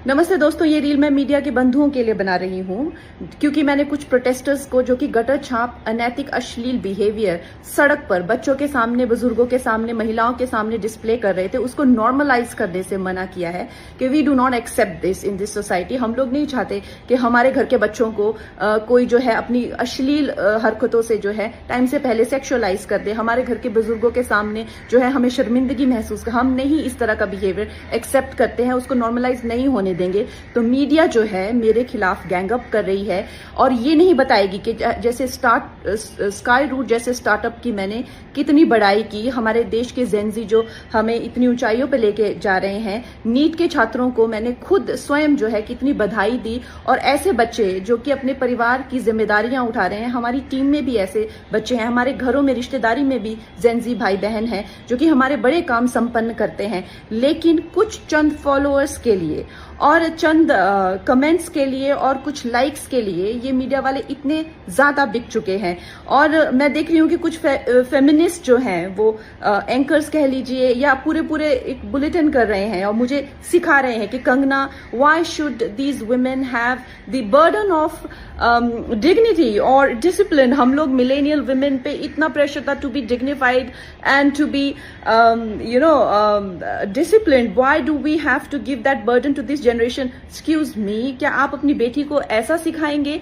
नमस्ते दोस्तों, ये रील मैं मीडिया के बंधुओं के लिए बना रही हूँ क्योंकि मैंने कुछ प्रोटेस्टर्स को जो कि गटर छाप, अनैतिक, अश्लील बिहेवियर सड़क पर बच्चों के सामने, बुजुर्गों के सामने, महिलाओं के सामने डिस्प्ले कर रहे थे, उसको नॉर्मलाइज करने से मना किया है कि we do not accept this in this society. हम लोग नहीं चाहते कि हमारे घर के बच्चों को कोई जो है अपनी अश्लील हरकतों से जो है टाइम से पहले सेक्सुअलाइज कर दे। हमारे घर के बुजुर्गों के सामने जो है हमें शर्मिंदगी महसूस कर, हम नहीं इस तरह का बिहेवियर एक्सेप्ट करते हैं, उसको नॉर्मलाइज नहीं होने देंगे। तो मीडिया जो है मेरे खिलाफ गैंग अप कर रही है और ये नहीं बताएगी कि जैसे स्काई रूट जैसे स्टार्टअप की मैंने कितनी बड़ाई की, हमारे देश के जेनजी जो हमें इतनी ऊंचाइयों पे लेके जा रहे हैं, नीट के छात्रों को मैंने खुद स्वयं जो है कितनी बधाई दी। और ऐसे बच्चे जो कि अपने परिवार की जिम्मेदारियां उठा रहे हैं, हमारी टीम में भी ऐसे बच्चे हैं, हमारे घरों में रिश्तेदारी में भी जेनजी भाई बहन हैं जो कि हमारे बड़े काम संपन्न करते हैं, लेकिन कुछ चंद फॉलोअर्स के लिए और चंद कमेंट्स के लिए और कुछ लाइक्स के लिए ये मीडिया वाले इतने ज्यादा बिक चुके हैं। और मैं देख रही हूँ कि कुछ फेमिनिस्ट जो हैं वो एंकर्स कह लीजिए या पूरे एक बुलेटिन कर रहे हैं और मुझे सिखा रहे हैं कि Kangana, why should these women have the burden of dignity और डिसिप्लिन। हम लोग मिलेनियल वुमेन पे इतना प्रेशर था to be dignified and to be disciplined, why do we have to give that burden to this generation. Excuse me, क्या आप अपनी बेटी को ऐसा सिखाएंगे?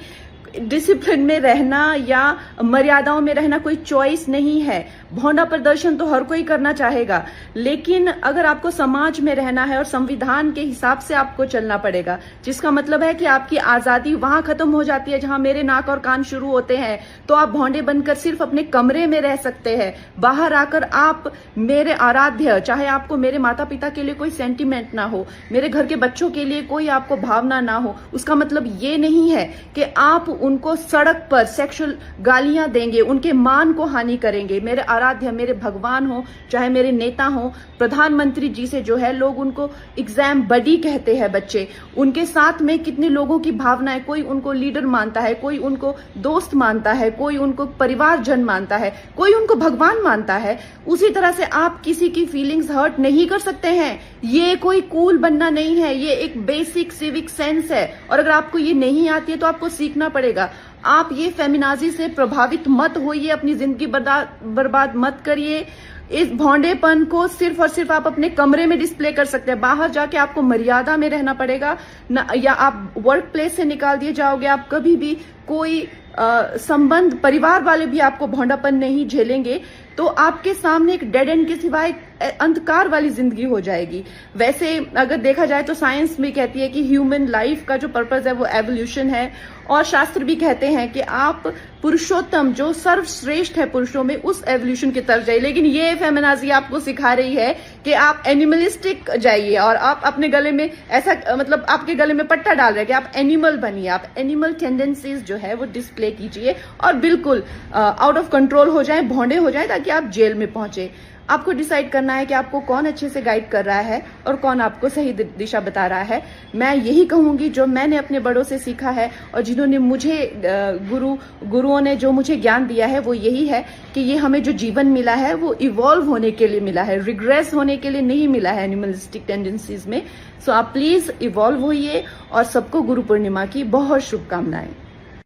डिसिप्लिन में रहना या मर्यादाओं में रहना कोई चॉइस नहीं है। भौंडा प्रदर्शन तो हर कोई करना चाहेगा, लेकिन अगर आपको समाज में रहना है और संविधान के हिसाब से आपको चलना पड़ेगा, जिसका मतलब है कि आपकी आजादी वहां खत्म हो जाती है जहां मेरे नाक और कान शुरू होते हैं। तो आप भौंडे बनकर सिर्फ अपने कमरे में रह सकते हैं। बाहर आकर आप मेरे आराध्य, चाहे आपको मेरे माता पिता के लिए कोई सेंटिमेंट ना हो, मेरे घर के बच्चों के लिए कोई आपको भावना ना हो, उसका मतलब ये नहीं है कि आप उनको सड़क पर सेक्सुअल गालियां देंगे, उनके मान को हानि करेंगे। मेरे आराध्य, मेरे भगवान हो, चाहे मेरे नेता हो, प्रधानमंत्री जी से जो है लोग उनको एग्जाम बडी कहते हैं बच्चे, उनके साथ में कितने लोगों की भावनाएं, कोई उनको लीडर मानता है, कोई उनको दोस्त मानता है, कोई उनको परिवारजन मानता है, कोई उनको भगवान मानता है। उसी तरह से आप किसी की फीलिंग्स हर्ट नहीं कर सकते हैं। ये कोई कूल बनना नहीं है, ये एक बेसिक सिविक सेंस है और अगर आपको ये नहीं आती है तो आपको सीखना पड़ेगा। आप ये फेमिनाजी से प्रभावित मत होइए, अपनी जिंदगी बर्बाद मत करिए। इस भौंडेपन को सिर्फ और सिर्फ आप अपने कमरे में डिस्प्ले कर सकते हैं। बाहर जाके आपको मर्यादा में रहना पड़ेगा ना, या आप वर्क प्लेस से निकाल दिए जाओगे। आप कभी भी कोई संबंध, परिवार वाले भी आपको भौंडापन नहीं झेलेंगे, तो आपके सामने एक डेड एंड के सिवाय अंधकार वाली जिंदगी हो जाएगी। वैसे अगर देखा जाए तो साइंस भी कहती है कि ह्यूमन लाइफ का जो पर्पस है वो एवोल्यूशन है, और शास्त्र भी कहते हैं कि आप पुरुषोत्तम, जो सर्वश्रेष्ठ है पुरुषों में, उस एवोल्यूशन की तरफ जाइए। लेकिन ये फेमिनाजी आपको सिखा रही है कि आप एनिमलिस्टिक जाइए और आप अपने गले में ऐसा, मतलब आपके गले में पट्टा डाल रहे हैं कि आप एनिमल बनिए, आप एनिमल टेंडेंसीज जो है वो डिस्प्ले कीजिए और बिल्कुल आउट ऑफ कंट्रोल हो जाए, भौंडे हो जाए, ताकि आप जेल में पहुंचे। आपको डिसाइड करना है कि आपको कौन अच्छे से गाइड कर रहा है और कौन आपको सही दिशा बता रहा है। मैं यही कहूंगी जो मैंने अपने बड़ों से सीखा है और जिन्होंने मुझे गुरुओं ने जो मुझे ज्ञान दिया है वो यही है कि ये हमें जो जीवन मिला है वो इवॉल्व होने के लिए मिला है, रिग्रेस होने के लिए नहीं मिला है एनिमलिस्टिक टेंडेंसीज में। सो आप प्लीज इवॉल्व होइए और सबको गुरु पूर्णिमा की बहुत शुभकामनाएं।